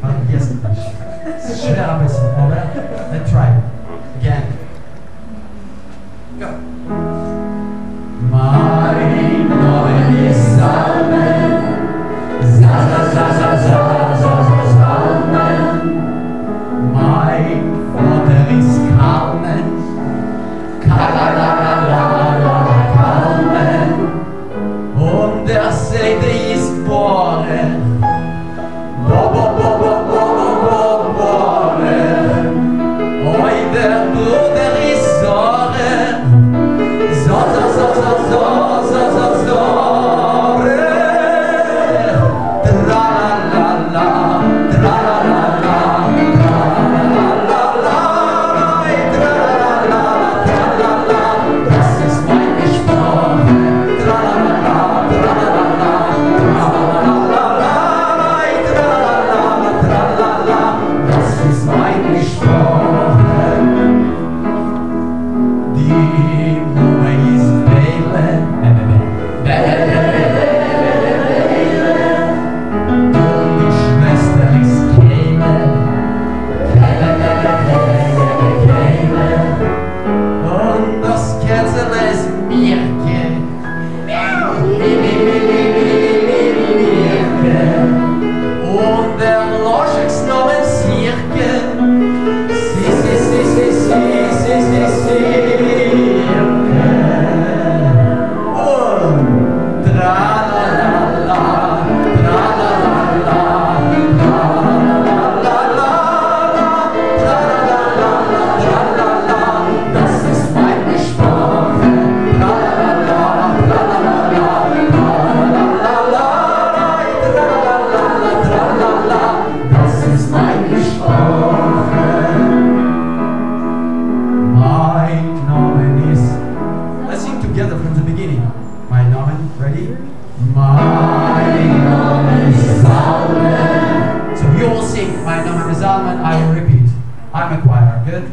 Vergiss es nicht. Es ist schwer ein bisschen, aber let's try. Again. Go. Mein Name ist Salmen. Salmen. Mein Vater ist Carmen. Carmen. Und der Seite ist Bohren. Der Bruder ist Soren. Together from the beginning. My Namen, ready? My Namen ist Salmen. So you all sing, my Namen ist Salmen, I will repeat. I'm a choir, good?